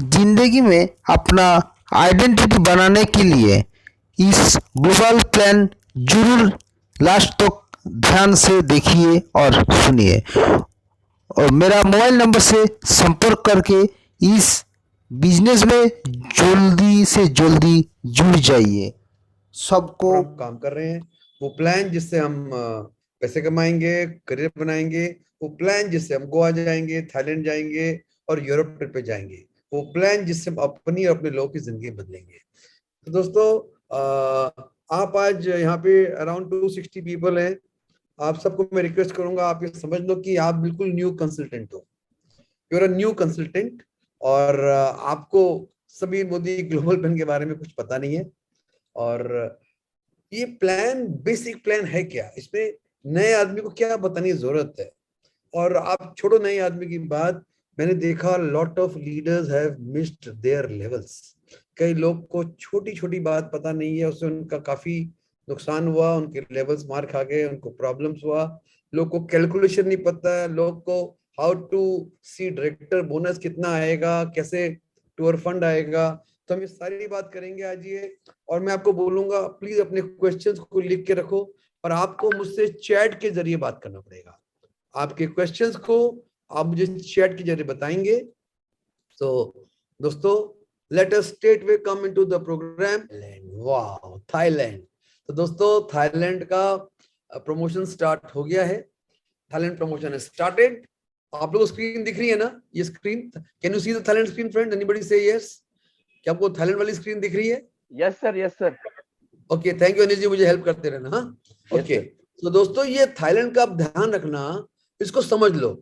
जिंदगी में अपना आइडेंटिटी बनाने के लिए इस ग्लोबल प्लान जरूर लास्ट तक ध्यान से देखिए और सुनिए और मेरा मोबाइल नंबर से संपर्क करके इस बिजनेस में जल्दी से जल्दी जुड़ जाइए। सबको पर हम काम कर रहे हैं, वो प्लान जिससे हम पैसे कमाएंगे, करियर बनाएंगे, वो प्लान जिससे हम गोवा जाएंगे, थाईलैंड जाएंगे और यूरोप ट्रिप पे जाएंगे, वो प्लान जिससे हम अपनी और अपने लोगों की जिंदगी बदलेंगे। तो दोस्तों, आप आज यहाँ पे अराउंड 260 पीपल हैं। आप सबको मैं रिक्वेस्ट करूंगा, आप ये समझ लो कि आप बिल्कुल न्यू कंसल्टेंट हो, you are a new consultant. और आपको सभी मोदी ग्लोबल प्लान के बारे में कुछ पता नहीं है। और ये प्लान, बेसिक प्लान है क्या, इसमें नए आदमी को क्या बताने की जरूरत है। और आप छोड़ो नए आदमी की बात, मैंने देखा lot of leaders have missed their levels. कई लोग को छोटी छोटी बात पता नहीं है, उससे उनका काफी नुकसान हुआ, उनके लेवल्स मार खा गए, उनको प्रॉब्लम्स हुआ। लोग को कैलकुलेशन नहीं पता है, लोग को how to see director bonus कितना आएगा, कैसे टूर फंड आएगा। तो हम ये सारी बात करेंगे आज ये। और मैं आपको बोलूंगा, प्लीज अपने क्वेश्चंस को लिख के रखो, और आपको मुझसे चैट के जरिए बात करना पड़ेगा। आपके क्वेश्चंस को आप मुझे चैट के जरिए बताएंगे। तो दोस्तों, let us straight way come into the programme. Wow, Thailand. तो दोस्तों, थाईलैंड का प्रमोशन स्टार्ट हो गया है। Thailand promotion started. आप लोगों को स्क्रीन दिख रही है ना, ये screen? Can you see the Thailand screen friend? Anybody say yes? क्या आपको थाईलैंड वाली स्क्रीन दिख रही है? Yes sir, yes sir. Okay, thank you Anil ji, मुझे हेल्प करते रहना। हाँ, ओके। तो दोस्तों, ये थाईलैंड का आप ध्यान रखना, इसको समझ लो।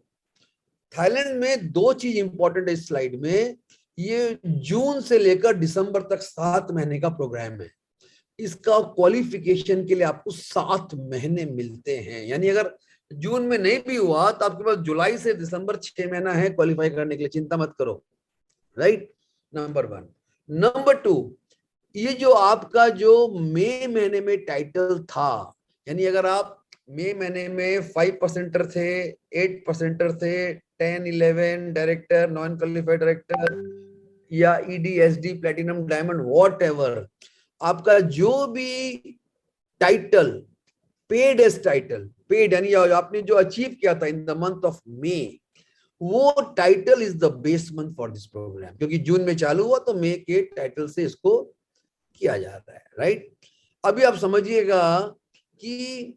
थाईलैंड में दो चीज इंपॉर्टेंट है इस स्लाइड में। ये जून से लेकर दिसंबर तक 7 महीने का प्रोग्राम है। इसका क्वालिफिकेशन के लिए आपको 7 महीने मिलते हैं। यानी अगर जून में नहीं भी हुआ तो आपके पास जुलाई से दिसंबर 6 महीना है क्वालिफाई करने के लिए, चिंता मत करो। Right, number 1। नंबर 2, ये जो आपका जो मई महीने में टाइटल था, यानी अगर आप मई महीने में 5% थे, 8% थे, 10, 11 डायरेक्टर, नॉन क्वालिफाइड डायरेक्टर या ED, SD, platinum, diamond, whatever, आपका जो भी title paid as title, paid यानी आपने जो अचीव किया था in the month of May, वो title is the base month for this programme. क्योंकि जून में चालू हुआ तो मई के टाइटल से इसको किया जाता है। राइट, अभी आप समझिएगा कि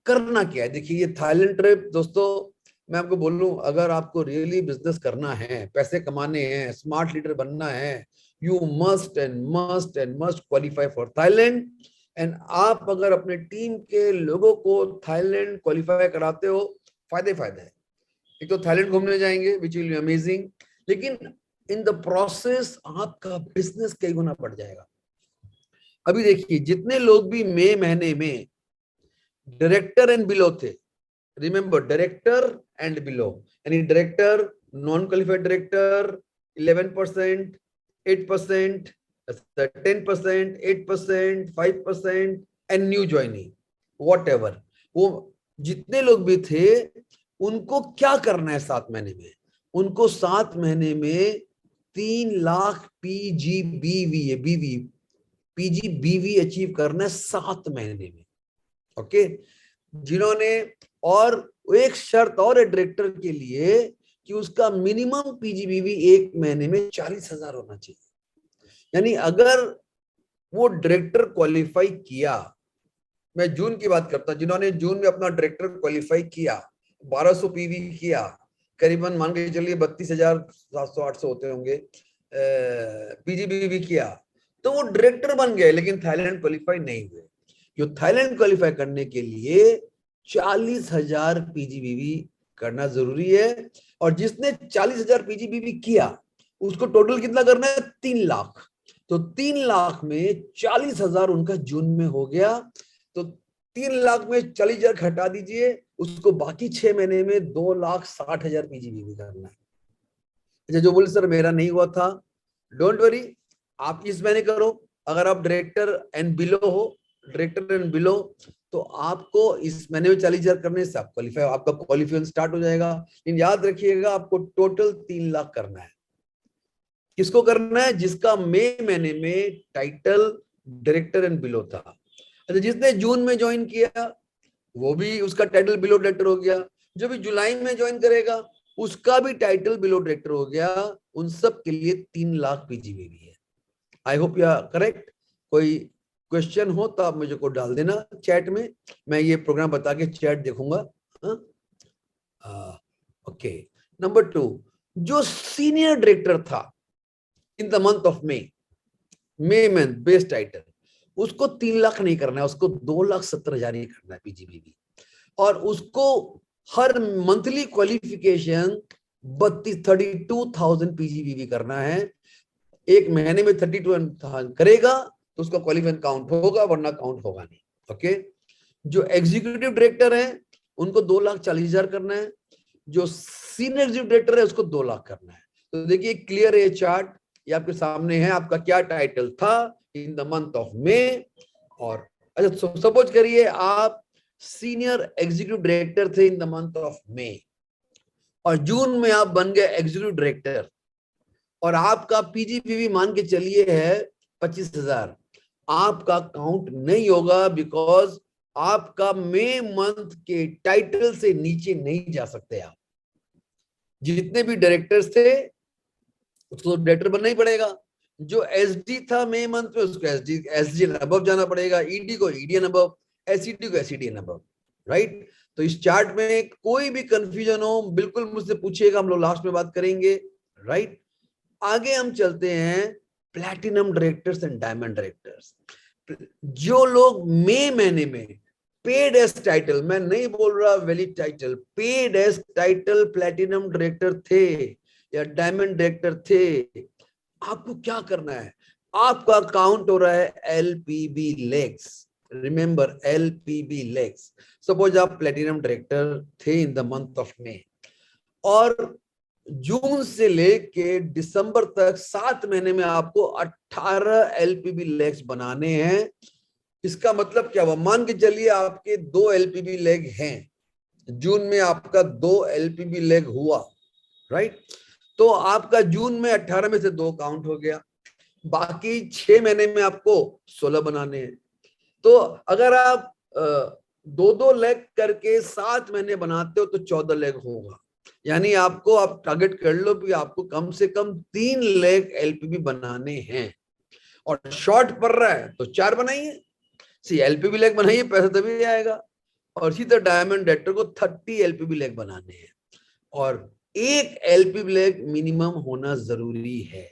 करना क्या है। देखिए, ये थाईलैंड ट्रिप दोस्तों, मैं आपको बोलूं, अगर आपको रियली बिजनेस करना है, पैसे कमाने हैं, स्मार्ट लीडर बनना है, you must and must and must qualify for Thailand. And आप अगर अपने टीम के लोगों को थाईलैंड क्वालिफाई कराते हो, फायदे फायदे है। एक तो थाईलैंड घूमने जाएंगे विच विल बी अमेजिंग, लेकिन इन द प्रोसेस आपका बिजनेस कई गुना बढ़ जाएगा। अभी देखिए, जितने लोग भी मई महीने में डायरेक्टर एंड बिलो थे, रिमेंबर डायरेक्टर एंड बिलो, यानी director, non qualified director 11%, 8%, 10%, 8%, 5% and new joining, what ever, वो जितने लोग भी थे, उनको क्या करना है 7 महीने में? उनको 7 महीने में 3 लाख पीजीबीवी अचीव करना है 7 महीने में। ओके, जिन्होंने, और एक शर्त और है डायरेक्टर के लिए कि उसका मिनिमम पीजीबीवी एक महीने में 40,000 होना चाहिए। यानी अगर वो डायरेक्टर क्वालिफाई किया, मैं जून की बात करता हूं, जिन्होंने जून में अपना डायरेक्टर क्वालिफाई किया, 1200 पीवी किया, करीबन मान के चलिए 32,700-800 होते होंगे, पीजीबीवी किया, तो वो डायरेक्टर बन गए, लेकिन थाईलैंड क्वालिफाई नहीं हुए। जो थाईलैंड क्वालिफाई करने के लिए 40,000 पीजीबीवी करना जरूरी है। और जिसने 40,000 पीजीबीवी किया, उसको टोटल कितना करना है? 3 लाख। तो 3 लाख में 40,000 उनका जून में हो गया। तो 3 लाख में 40,000 घटा दीजिए, उसको बाकी 6 महीने में 2,60,000 पीजीबीवी करना है। अच्छा, जो बोले सर मेरा नहीं हुआ था, डोंट वरी, आप इस महीने करो। अगर आप डायरेक्टर एंड बिलो हो, डायरेक्टर एंड बिलो, तो आपको इस महीने में 40,000 करने से आप क्वालिफाई, आपका क्वालिफिकेशन स्टार्ट हो जाएगा। लेकिन याद रखिएगा, आपको टोटल 3 लाख करना है। किसको करना है? जिसका मई महीने में टाइटल डायरेक्टर एंड बिलो था। अच्छा, जिसने जून में ज्वाइन किया वो भी, उसका टाइटल बिलो डायरेक्टर हो गया। जो भी जुलाई में ज्वाइन करेगा उसका भी टाइटल बिलो डायरेक्टर हो गया। उन सब के लिए 3 लाख पीजीबीवी है। I hope you are correct. कोई क्वेश्चन हो तो आप मुझे को डाल देना चैट में, मैं ये प्रोग्राम बता के चैट देखूंगा। ओके, नंबर 2, जो सीनियर डायरेक्टर था in the month of May month base title, उसको 3 लाख नहीं करना है, उसको 2,70,000 ही करना है पीजीबीवी। और उसको हर मंथली क्वालिफिकेशन 32,000 पीजीबीवी करना है। एक महीने में 32,000 करेगा तो उसका क्वालिफिकेशन काउंट होगा, वरना काउंट होगा नहीं। ओके, जो एग्जीक्यूटिव डायरेक्टर है उनको 2,40,000 करना है। जो सीनियर एग्जीक्यूटिव डायरेक्टर है उसको 2 लाख करना है। तो देखिए क्लियर है ये चार्ट, ये आपके सामने है। आपका क्या टाइटल था in the month of May. और अच्छा, सपोज करिए आप सीनियर एग्जीक्यूटिव डायरेक्टर थे in the month of May, और जून में आप बन गए एग्जीक्यूटिव डायरेक्टर, और आपका पीजीपीवी मान के चलिए है 25,000। आपका काउंट नहीं होगा, बिकॉज आपका मई मंथ के टाइटल से नीचे नहीं जा सकते आप। जितने भी डायरेक्टर्स थे उसको डायरेक्टर बनना ही पड़ेगा। जो एसडी था मई मंथ में उसको एसडी अबव जाना पड़ेगा, ईडी को ईडीएन अबव, एसईडी को एसईडीएन अबव, राइट। तो इस चार्ट में कोई भी कंफ्यूजन हो बिल्कुल मुझसे पूछिएगा, हम लोग लास्ट में बात करेंगे, राइट। आगे हम चलते हैं platinum directors and diamond directors. जो लोग मई महीने में पेड एस टाइटल, मैं नहीं बोल रहा valid title, paid as title platinum director थे या डायमंड डायरेक्टर थे, आपको क्या करना है? आपका काउंट हो रहा है LPB legs. Remember LPB legs. Suppose आप प्लैटिनम डायरेक्टर थे in the month of May, और जून से लेके दिसंबर तक 7 महीने में आपको 18 एलपीबी लेग्स बनाने हैं। इसका मतलब क्या हुआ? मान के चलिए आपके 2 एलपीबी लेग हैं, जून में आपका 2 एलपीबी लेग हुआ, राइट। तो आपका जून में 18 में से 2 काउंट हो गया, बाकी 6 महीने में आपको 16 बनाने हैं। तो अगर आप 2-2 लेग करके 7 महीने बनाते हो तो 14 लेग होगा। यानी आपको, आप टारगेट कर लो कि आपको कम से कम 3 लेग एलपीबी बनाने हैं, और शॉर्ट पड़ रहा है तो 4 बनाइए। एलपीबी लेग बनाइए, पैसा तभी आएगा। और इसी तरह डायमंड डायरेक्टर को 30 एलपीबी लेग बनाने हैं, और 1 एलपीबी लेग मिनिमम होना जरूरी है,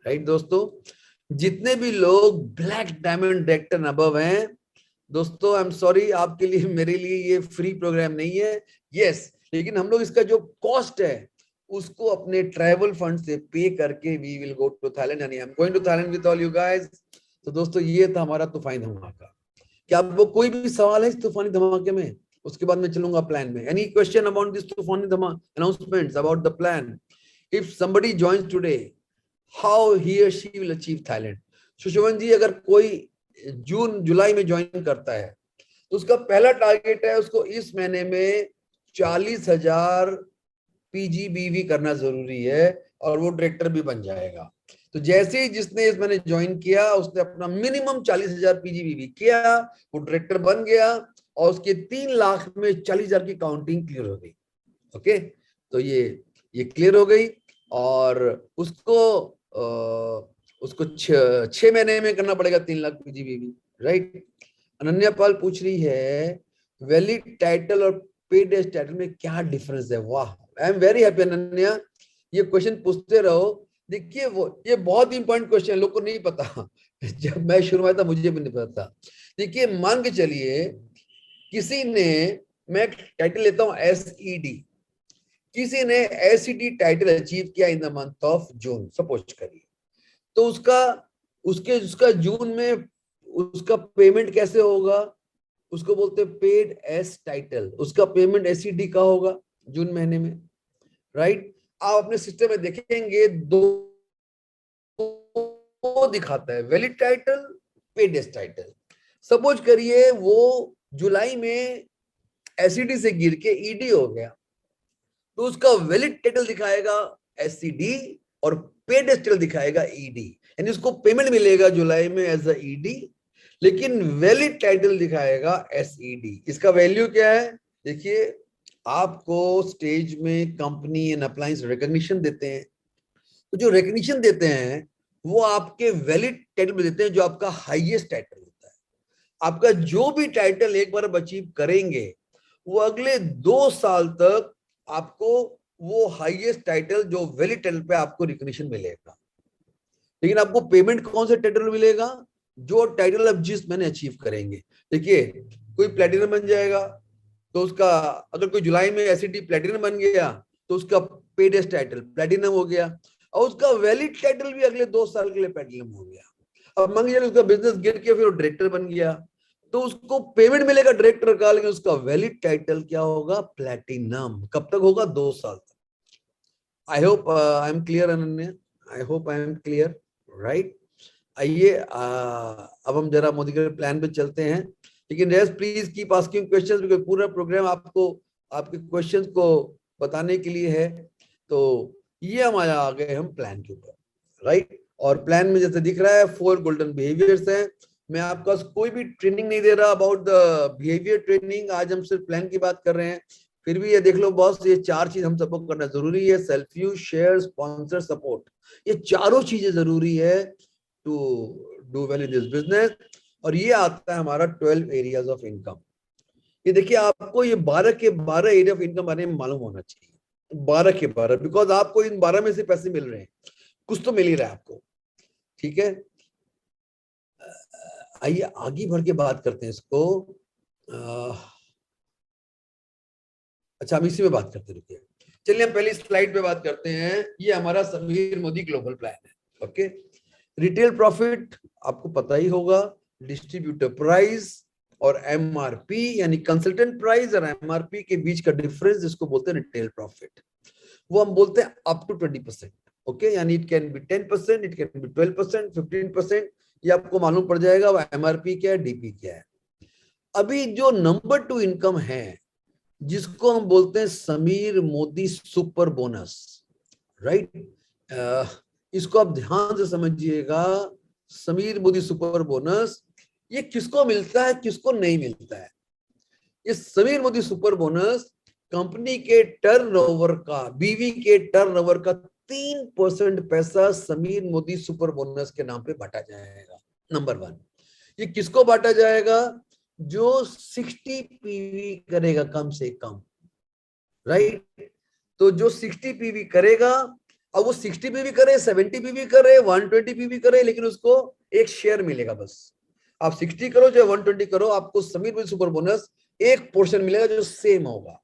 राइट दोस्तों। जितने भी लोग ब्लैक डायमंड डायरेक्टर अबव हैं दोस्तों, आई एम सॉरी, आपके लिए, मेरे लिए ये फ्री प्रोग्राम नहीं है, यस, लेकिन हम लोग इसका जो कॉस्ट है उसको अपने ट्रैवल फंड से पे करके we will go to Thailand, यानी I am going to Thailand with all you guys. तो दोस्तों ये था हमारा तूफानी धमाका। क्या आपको कोई भी सवाल है इस तूफानी धमाके में? उसके बाद मैं चलूंगा प्लान में। एनी क्वेश्चन अबाउट दिस तूफानी धमाका announcements about the plan? If somebody joins today, how he और शी विल अचीव थाईलैंड? सुशोभन जी, अगर कोई जून जुलाई में ज्वाइन करता है तो उसका पहला टारगेट है उसको इस महीने में 40,000 पीजीबीवी करना जरूरी है, और वो डायरेक्टर भी बन जाएगा। तो जैसे ही जिसने इस महीने ज्वाइन किया उसने अपना मिनिमम 40,000 पीजीबीवी किया, वो डायरेक्टर बन गया, और उसके 3 लाख में 40,000 की काउंटिंग क्लियर हो गई। ओके, तो ये क्लियर हो गई, और उसको 6 महीने में करना पड़ेगा 3 लाख पीजीबीवी, राइट। अनन्या पाल पूछ रही है वैलिड टाइटल और पेड एज टाइटल में क्या डिफरेंस है? वाह, I am very happy Ananya, ये क्वेश्चन पूछते रहो। देखिए वो ये बहुत इंपॉर्टेंट क्वेश्चन, लोग को नहीं पता। जब मैं शुरू हुआ था मुझे भी नहीं पता था। देखिए मान के चलिए किसी ने, मैं टाइटल लेता हूं एसईडी, किसी ने एसईडी टाइटल अचीव किया इन the month of June suppose करिए, तो उसका जून में उसका पेमेंट कैसे होगा? उसको बोलते हैं पेड एस टाइटल। उसका पेमेंट एसईडी का होगा जून महीने में, राइट। आप अपने सिस्टम में देखेंगे दो दिखाता है, valid title, paid as title. Suppose करिए वो जुलाई में एसईडी से गिर के ईडी हो गया, तो उसका वैलिड टाइटल दिखाएगा एसईडी, और पेड स्टाइल दिखाएगा ईडी, यानी उसको पेमेंट मिलेगा जुलाई में एज अ ईडी, लेकिन वैलिड टाइटल दिखाएगा एसईडी। इसका वैल्यू क्या है? देखिए, आपको स्टेज में कंपनी एंड अप्लायंस रिकॉग्निशन देते हैं, तो जो रिकॉग्निशन देते हैं वो आपके वैलिड टाइटल में देते हैं, जो आपका हाईएस्ट टाइटल होता है। आपका जो भी टाइटल एक बार अचीव करेंगे वो अगले 2 साल तक आपको वो हाईएस्ट टाइटल जो वैलिड टाइटल पे आपको रिकॉग्निशन मिलेगा। लेकिन आपको पेमेंट कौन से टाइटल मिलेगा? जो टाइटल आप जिस महीने अचीव करेंगे। देखिए, कोई प्लेटिनम बन जाएगा तो उसका, अगर कोई जुलाई में एसईडी प्लेटिनम बन गया तो उसका पेडेस्ट टाइटल प्लेटिनम हो गया, और उसका वैलिड टाइटल भी अगले 2 साल के लिए प्लेटिनम हो गया। अब मान लीजिए उसका बिजनेस गिर के फिर डायरेक्टर बन गया, तो उसको पेमेंट मिलेगा डायरेक्टर का, लेकिन उसका वैलिड टाइटल क्या होगा? प्लेटिनम। कब तक होगा? 2 साल तक। I hope I am clear Ananya, I hope I am clear, right. आइए अब हम जरा मोदी के प्लान पे चलते हैं, लेकिन रेस please keep asking questions, because पूरा प्रोग्राम आपको आपके क्वेश्चंस को बताने के लिए है। तो ये हमारा आ गए हम प्लान के ऊपर, राइट। और प्लान में जैसे दिख रहा है 4 गोल्डन बिहेवियर्स हैं। मैं आपका कोई भी ट्रेनिंग नहीं दे रहा अबाउट द बिहेवियर ट्रेनिंग, आज हम सिर्फ प्लान की बात कर रहे हैं। फिर भी ये देख लो बॉस, ये 4 चीज हम सबको करना जरूरी है। Self use, share, sponsor, support, ये चारों चीजें जरूरी है to do well in this business. और ये आता है हमारा 12 एरियाज ऑफ इनकम। ये देखिए, आपको ये 12 के 12 एरिया ऑफ इनकम बारे में मालूम होना चाहिए, 12 के 12, बिकॉज आपको इन 12 में से पैसे मिल रहे हैं, कुछ तो मिल ही रहा है आपको, ठीक है। आइए आगे बढ़ के बात करते हैं इसको। अच्छा, हम इसी में बात करते रुकिए। चलिए हम पहली स्लाइड पे बात करते हैं। ये हमारा समीर मोदी ग्लोबल प्लान है, ओके। रिटेल प्रॉफिट आपको पता ही होगा, डिस्ट्रीब्यूटर प्राइस और एमआरपी, यानी कंसल्टेंट प्राइस और एमआरपी के बीच का डिफरेंस, जिसको बोलते हैं रिटेल प्रॉफिट, वो हम बोलते हैं अप टू 20%, ओके। यानी it can be 10%, it can be 12%, 15%, ये आपको मालूम पड़ जाएगा एमआरपी क्या है, डीपी क्या है। अभी जो नंबर 2 इनकम है, जिसको हम बोलते हैं Sameer Modi super bonus, right. इसको आप ध्यान से समझिएगा। समीर मोदी सुपर बोनस ये किसको मिलता है, किसको नहीं मिलता है? ये Sameer Modi super bonus company के टर्नओवर का, बीवी के टर्नओवर का 3% पैसा समीर मोदी सुपर बोनस के नाम पे बांटा जाएगा। नंबर 1, ये किसको बांटा जाएगा? जो 60 पीवी करेगा कम से कम, राइट। तो जो 60 पीवी करेगा, अब वो 60 पीवी करे, 70 पीवी करे, 120 पीवी करे, लेकिन उसको एक शेयर मिलेगा बस। आप 60 करो चाहे 120 करो, आपको समीर मोदी सुपर बोनस एक पोर्शन मिलेगा जो सेम होगा।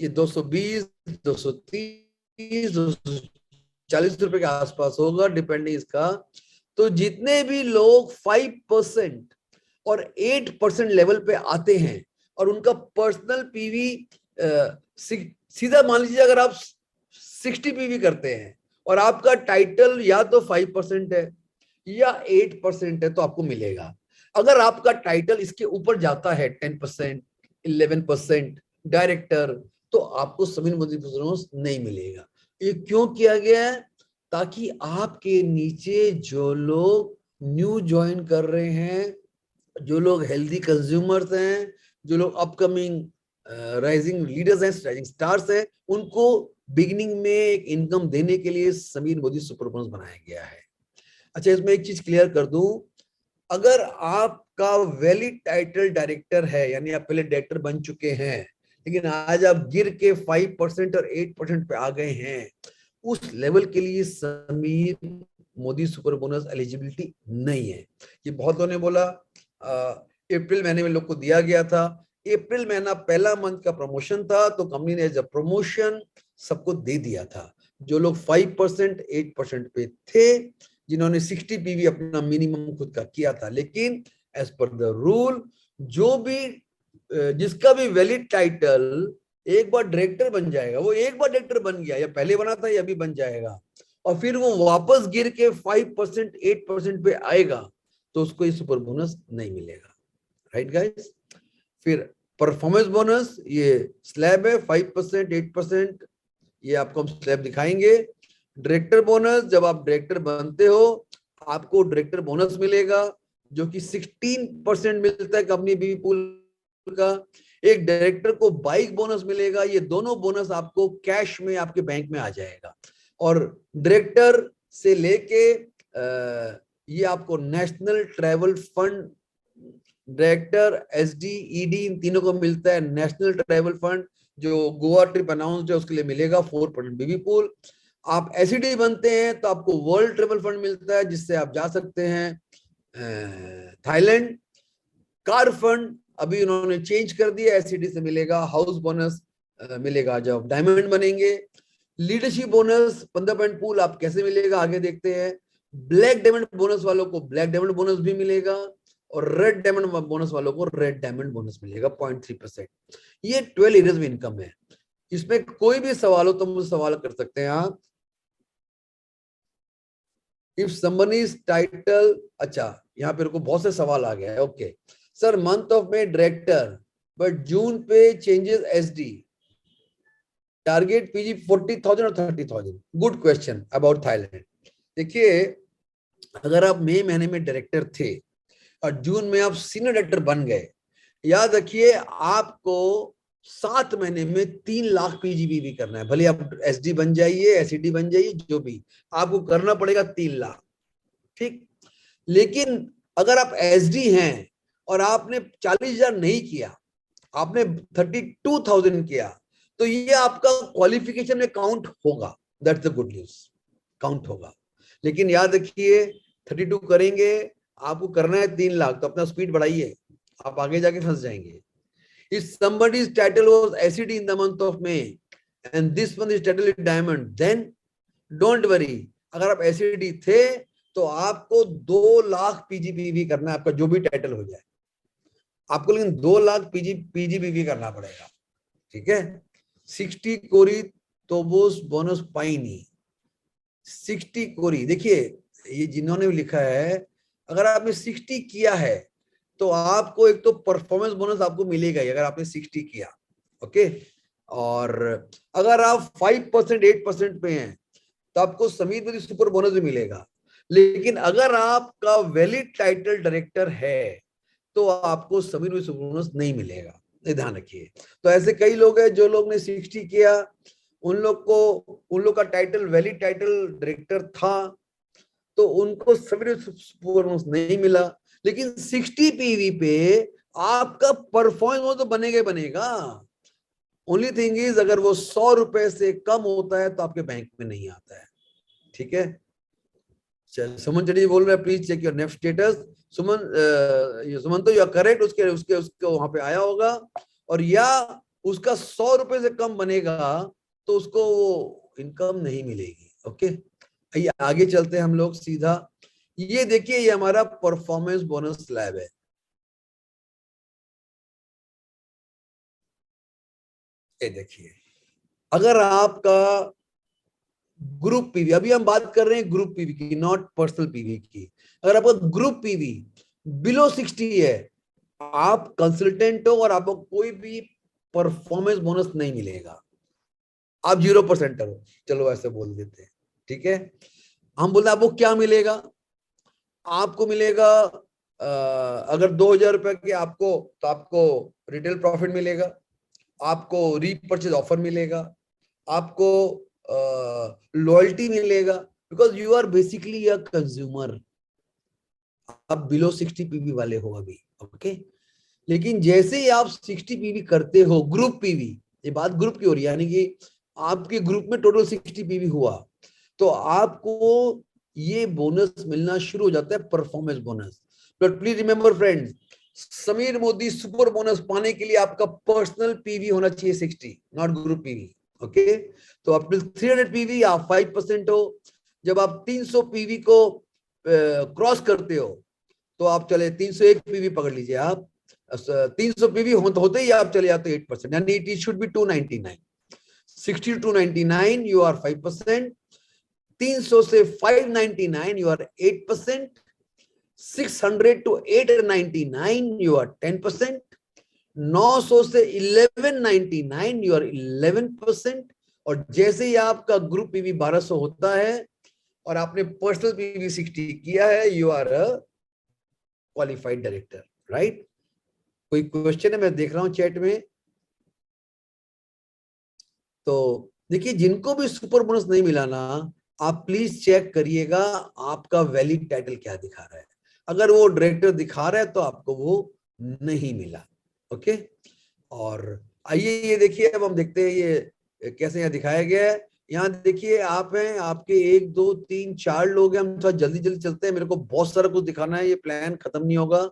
ये 220, 230, 240 रुपए के आसपास होगा, डिपेंडिंग इसका। तो जितने भी लोग 5% और 8% लेवल पे आते हैं और उनका पर्सनल पीवी, सीधा मान लीजिए अगर आप 60 पीवी करते हैं और आपका टाइटल या तो 5% है या 8% है, तो आपको मिलेगा। अगर आपका टाइटल इसके ऊपर जाता है 10%, 11% डायरेक्टर, तो आपको समीर मोदी बोनस नहीं मिलेगा। ये क्यों किया गया है? ताकि आपके नीचे जो लोग न्यू ज्वाइन कर रहे हैं, जो लोग हेल्दी कंज्यूमर्स हैं, जो लोग अपकमिंग राइजिंग लीडर्स हैं, राइजिंग स्टार्स हैं, उनको बिगिनिंग में एक इनकम देने के लिए समीर मोदी सुपर बोनस बनाया गया है। अच्छा, इसमें एक चीज क्लियर कर दूं, अगर आपका वैलिड टाइटल डायरेक्टर है, यानी आप पहले डायरेक्टर बन चुके हैं, लेकिन आज आप गिर के 5% और 8% पे आ गए हैं, उस लेवल के लिए Sameer Modi super bonus eligibility नहीं है। ये बहुत लोगों ने बोला अप्रैल महीने में लोग को दिया गया था। अप्रैल महीना पहला मंथ का प्रमोशन था, तो कंपनी ने एज अ प्रमोशन सबको दे दिया था। जो लोग 5%, 8% पे थे, जिन्होंने 60 पीवी अपना मिनिमम खुद का किया था, लेकिन एज पर द रूल, जो भी जिसका भी वैलिड टाइटल एक बार डायरेक्टर बन जाएगा, वो एक बार डायरेक्टर बन गया, या पहले बना था या अभी बन जाएगा, और फिर वो वापस गिर के 5%, 8% पे आएगा, तो उसको ये सुपर बोनस नहीं मिलेगा, राइट गाइस। फिर परफॉर्मेंस बोनस, ये स्लैब है 5%, 8%, ये आपको हम स्लैब दिखाएंगे। डायरेक्टर बोनस, जब आप डायरेक्टर बनते हो आपको डायरेक्टर बोनस मिलेगा जो कि 16% मिलता है कंपनी बीवी पूल का। एक डायरेक्टर को बाइक बोनस मिलेगा, ये दोनों बोनस आपको कैश में आपके बैंक में आ जाएगा। और डायरेक्टर से लेके ये आपको national travel fund, director, SD, ED, इन तीनों को मिलता है नेशनल ट्रैवल फंड, जो गोवा ट्रिप अनाउंस्ड है उसके लिए मिलेगा 4% बीबी पूल। आप एसईडी बनते हैं तो आपको वर्ल्ड ट्रैवल फंड मिलता है जिससे आप जा सकते हैं थाईलैंड। कार फंड अभी उन्होंने चेंज कर दिया, एसईडी से मिलेगा। हाउस बोनस मिलेगा जब डायमंड बनेंगे। लीडरशिप बोनस 15 पॉइंट पूल आप कैसे मिलेगा आगे देखते हैं। ब्लैक डायमंड बोनस वालों को ब्लैक डायमंड बोनस भी मिलेगा और रेड डायमंड बोनस वालों को रेड डायमंड बोनस मिलेगा 0.3%। ये 12 एरियाज में इनकम है। इसमें कोई भी सवाल हो तो मुझे सवाल कर सकते हैं आप। इफ समबडी इज टाइटल, अच्छा यहाँ पे को बहुत से सवाल आ गया है। ओके सर, मंथ ऑफ में डायरेक्टर बट जून पे चेंजेस एसडी, टारगेट पीजी 40,000 और 30,000। Good question about Thailand. देखिए, अगर आप मई महीने में डायरेक्टर थे और जून में आप सीनियर डायरेक्टर बन गए, याद रखिए आपको 7 महीने में 3 लाख पीजीबीवी करना है। भले आप एसडी बन जाइए, एसईडी बन जाइए, जो भी आपको करना पड़ेगा 3 लाख, ठीक। लेकिन अगर आप एसडी हैं और आपने 40,000 नहीं किया, आपने 32,000 किया, तो ये आपका क्वालिफिकेशन में काउंट होगा। That's the good news, count होगा। लेकिन याद रखिए 32 करेंगे, आपको करना है 3 लाख, तो अपना स्पीड बढ़ाइए, आप आगे जाके फंस जाएंगे। If somebody's title was SED in the month of May and this one is title is diamond, then don't worry, अगर आप SED थे तो आपको 2 लाख पीजीबीवी करना है, आपका जो भी टाइटल हो जाए आपको, लेकिन 2 लाख पीजीबीवी करना पड़ेगा, ठीक है। 60 कोरी तोबोस बोनस पाइनी, 60 कोरी। देखिए ये जिन्होंने लिखा है, अगर आपने 60 किया है तो आपको एक तो परफॉर्मेंस बोनस आपको मिलेगा ही अगर आपने 60 किया, ओके। और अगर आप 5% 8% पे हैं तो आपको समीर मोदी सुपर बोनस भी मिलेगा। लेकिन अगर आपका वैलिड टाइटल डायरेक्टर है तो आपको समीर मोदी सुपर बोनस नहीं मिलेगा, ध्यान रखिए। तो ऐसे कई लोग हैं, जो लोग ने 60 किया, उन लोग का टाइटल वैलिड टाइटल डायरेक्टर था तो उनको समीर मोदी सुपर बोनस नहीं मिला। लेकिन 60 पीवी पे आपका परफॉर्मेंस तो बनेगा बनेगा। ओनली थिंग इज अगर वो 100 रुपए से कम होता है तो आपके बैंक में नहीं आता है, ठीक है। सुमन चटी बोल रहे हैं please check your NEFT status. Suman तो यू आर करेक्ट, उसके वहां पे आया होगा। और या उसका 100 रुपए से कम बनेगा तो उसको वो इनकम नहीं मिलेगी, ओके। आइए आगे चलते हैं हम लोग सीधा। ये देखिए, ये हमारा परफॉर्मेंस बोनस स्लैब है। ये देखिए, अगर आपका ग्रुप पीवी, अभी हम बात कर रहे हैं ग्रुप पीवी की, नॉट पर्सनल पीवी की। अगर आपका ग्रुप पीवी बिलो 60 है, आप कंसल्टेंट हो और आपको कोई भी परफॉर्मेंस बोनस नहीं मिलेगा, आप 0% हो, चलो ऐसे बोल देते हैं, ठीक है। हम बोलते हैं आपको क्या मिलेगा, आपको मिलेगा अगर 2,000 रुपए के आपको, तो आपको रिटेल प्रॉफिट मिलेगा, आपको रीपर्चेज ऑफर मिलेगा, आपको लॉयल्टी मिलेगा, because you are basically a consumer. आप बिलो 60 पीवी वाले हो अभी, ओके। लेकिन जैसे ही आप 60 पीवी करते हो, ग्रुप पीवी, ये बात ग्रुप की हो रही है, यानी कि आपके ग्रुप में टोटल 60 पीवी हुआ तो आपको ये बोनस मिलना शुरू हो जाता है, performance bonus. But please remember friends, Sameer Modi super bonus पाने के लिए आपका पर्सनल पीवी होना चाहिए 60, नॉट ग्रुप पीवी, ओके। तो आप 300 पीवी आप 5% हो। जब आप 300 पीवी को क्रॉस करते हो तो आप चले 301 पीवी पकड़ लीजिए, आप 300 पीवी होते ही आप चले जाते 8%, यानी it should be 299। 60 to 299 you are 5%, 300 से 599 you are 8%, 600 to 899 you are 10%, 900 से 1199 you are 11%, और जैसे ही आपका ग्रुप पीवी 1200 होता है और आपने पर्सनल पीवी 60 किया है, you are a qualified director, right? कोई क्वेश्चन है? मैं देख रहा हूं चैट में। तो देखिए, जिनको भी सुपर बोनस नहीं मिला ना, आप प्लीज चेक करिएगा आपका वैलिड टाइटल क्या दिखा रहा है। अगर वो डायरेक्टर दिखा रहा है तो आपको वो नहीं मिला। ओके, और आइए ये देखिए, अब हम देखते हैं ये कैसे यहाँ दिखाया गया है। यहाँ देखिए, आप हैं, आपके 1 2 3 4 लोग हैं। हम थोड़ा जल्दी जल्दी चलते हैं, मेरे को बहुत सारा कुछ दिखाना है, ये प्लान खत्म नहीं होगा।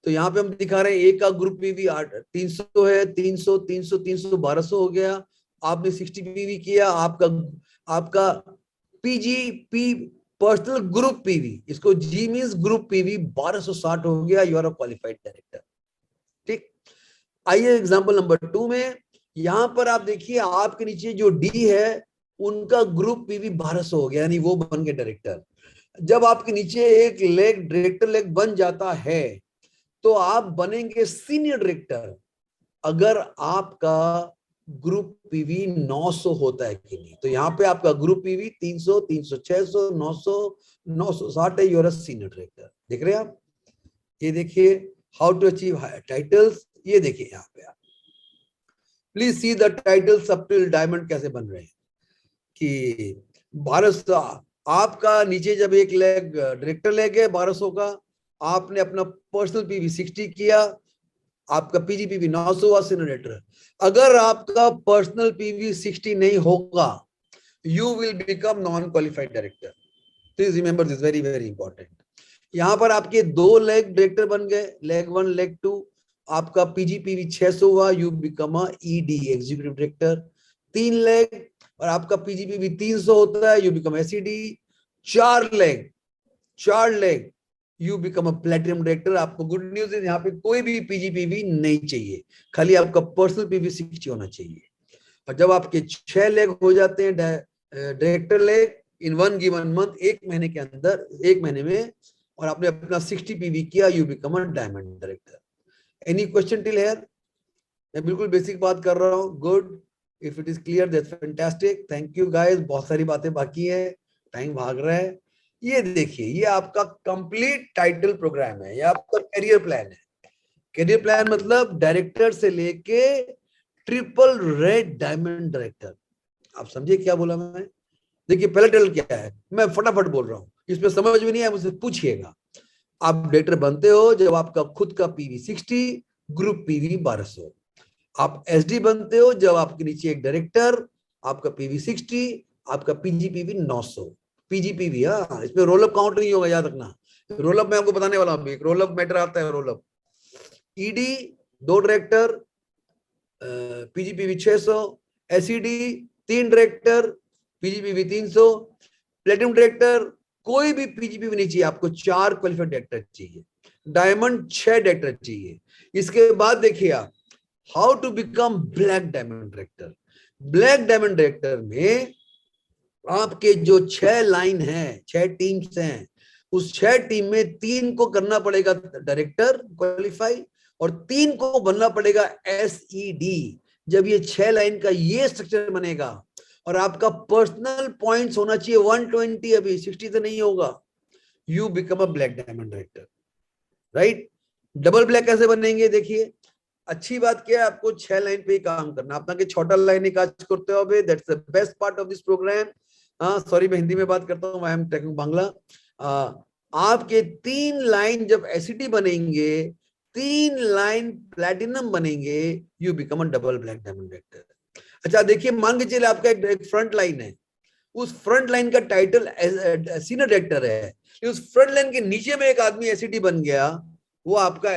तो यहाँ पे हम दिखा रहे हैं ए का ग्रुप पीवी 300 है, 300 300 300 1200 हो गया। आपने 60 पीवी किया, आपका पीजीपी पर्सनल ग्रुप पीवी, इसको जी मींस ग्रुप पीवी 1260 हो गया। You are a qualified director. ठीक, आइए एग्जांपल नंबर 2 में। यहां पर आप देखिए, आपके नीचे जो डी है उनका ग्रुप पीवी 1200 हो गया, यानी वो बन गए डायरेक्टर। जब आपके नीचे एक लेग डायरेक्टर लेग बन जाता है तो आप बनेंगे सीनियर डायरेक्टर अगर आपका ग्रुप पीवी 900 होता है कि नहीं। तो यहाँ पे आपका ग्रुप पीवी 300 300 600 900 960 है। You're senior director. देख रहे हैं आप? ये देखिए, हाउ टू अचीव टाइटल्स। ये देखिए यहाँ पे आप please see the titles up till diamond कैसे बन रहे हैं कि 1200। आपका नीचे जब एक लेग डायरेक्टर लेग है 1200 का, आपने अपना पर्सनल पीवी 60 किया, आपका पीजीपीवी 900 हुआ सीनियर डायरेक्टर। अगर आपका पर्सनल पीवी 60 नहीं होगा, you will become non qualified director. Please remember this, very very important. यहां पर आपके 2 लेग डायरेक्टर बन गए, लेग 1 लेग 2। आपका पीजीपीवी 600 हुआ, you become a ED executive director. 3 leg और आपका पीजीपीवी 300 होता है, you become SED. 4 leg you become a platinum director. आपको गुड न्यूज है, यहाँ पे कोई भी पीजीपीवी नहीं चाहिए, खाली आपका पर्सनल पीवी 60 होना चाहिए। और जब आपके 6 लेग हो जाते हैं director leg in 1 given month, 1 महीने के अंदर, 1 महीने में, और आपने अपना 60 पीवी किया, you become a diamond director. Any question till here? मैं बिल्कुल बेसिक बात कर रहा हूँ। Good, if it is clear that's fantastic. Thank you guys, बहुत सारी बातें बाकी है, टाइम भाग रहा है। ये देखिए, ये आपका कंप्लीट टाइटल प्रोग्राम है, ये आपका करियर प्लान है। करियर प्लान मतलब डायरेक्टर से लेके ट्रिपल रेड डायमंड डायरेक्टर। आप समझे क्या बोला मैं? देखिए, पहला टाइटल क्या है, मैं फटाफट बोल रहा हूँ, इसमें समझ में नहीं आया मुझसे पूछिएगा। आप डायरेक्टर बनते हो जब आपका खुद का पीवी 60, ग्रुप पीवी 1200। आप एसडी बनते हो जब आपके नीचे एक डायरेक्टर, आपका पीवी 60, आपका पीजीपीवी 900। पीजीपीवी, हाँ, इसमें रोलअप काउंट नहीं होगा, याद रखना। रोलअप मैं आपको बताने वाला हूँ, एक रोलअप मैटर आता है। Roll up ED 2 director, PGPV 600, SED 3 director, PGPV 300, platinum director कोई भी पीजीपीवी नहीं चाहिए, आपको 4 क्वालिफाइड डायरेक्टर चाहिए, डायमंड 6 डायरेक्टर चाहिए। इसके बाद देखिए आप how to become black diamond director. Black diamond director में आपके जो 6 लाइन है, 6 टीम्स हैं, उस 6 टीम में 3 को करना पड़ेगा डायरेक्टर क्वालिफाई, और 3 को बनना पड़ेगा एसईडी। जब ये 6 लाइन का ये स्ट्रक्चर बनेगा और आपका पर्सनल पॉइंट्स होना चाहिए 120, अभी 60 से नहीं होगा, you become a black diamond director, right? Double black कैसे बनेंगे? देखिए, अच्छी बात क्या है, आपको 6 लाइन पे ही काम करना, अपना के छोटा लाइन काज करते हो, that's the best part of this program. Sorry, मैं हिंदी में बात करता हूँ, आई एम टॉकिंग बांग्ला। आपके 3 लाइन जब एसिडी बनेंगे, 3 लाइन प्लैटिनम बनेंगे, you become a double black diamond director. अच्छा देखिए, मान के चलिए आपका एक फ्रंट लाइन है, उस फ्रंट लाइन का टाइटल सीनियर डायरेक्टर है, उस फ्रंट लाइन के नीचे में एक आदमी एसिडी बन गया, वो आपका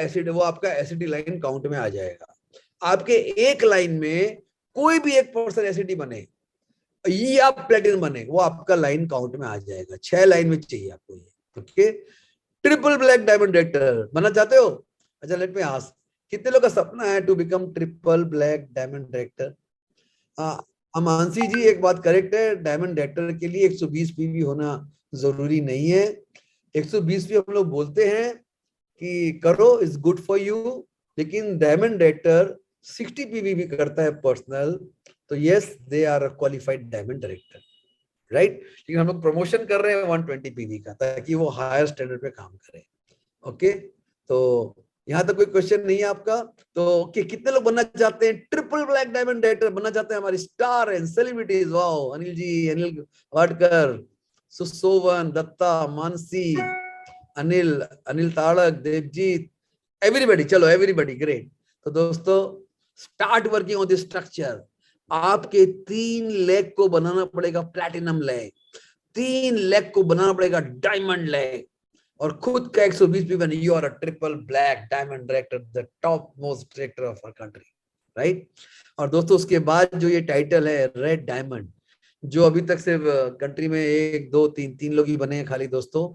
एसिडी लाइन काउंट में आ जाएगा। आपके एक लाइन में कोई भी एक पर्सन एसिडी बने, ये आप प्लेटिनम बने, वो आपका लाइन काउंट में आ जाएगा। 6 लाइन में चाहिए आपको ये। Okay, triple black diamond director बनना चाहते हो? अच्छा, लेट मी आस्क, कितने लोग का सपना है to become triple black diamond director? अमानसी जी, एक बात करेक्ट है, डायमंड डायरेक्टर के लिए 120 पीवी होना जरूरी नहीं है। 120 पीवी हम लोग बोलते हैं कि करो, इज गुड फॉर यू, लेकिन डायमंड डायरेक्टर 60 पीवी भी करता है पर्सनल, तो yes they are a qualified diamond director, right. लेकिन हम लोग प्रमोशन कर रहे हैं 120 पीवी का, ताकि वो हायर स्टैंडर्ड पे काम करे। ओके, तो यहाँ तक कोई क्वेश्चन नहीं है आपका? तो कितने लोग बनना चाहते हैं ट्रिपल ब्लैक डायमंड डायरेक्टर बनना चाहते हैं? हमारी star and celebrities, wow, Anil ji, Anil Wadkar, Susovan, Datta, Mansi, Anil, Anil Tadak, Devjit, everybody, चलो एवरीबॉडी, ग्रेट। तो दोस्तों start working on this structure. आपके 3 लेग को बनाना पड़ेगा प्लैटिनम लेग, 3 लेग को बनाना पड़ेगा डायमंड लेग, और खुद का 120 PV. You are a triple black diamond director, the top most director of our country, right. और दोस्तों उसके बाद जो ये टाइटल है रेड डायमंड, जो अभी तक सिर्फ कंट्री में 1 2 3 लोग ही बने हैं खाली दोस्तों।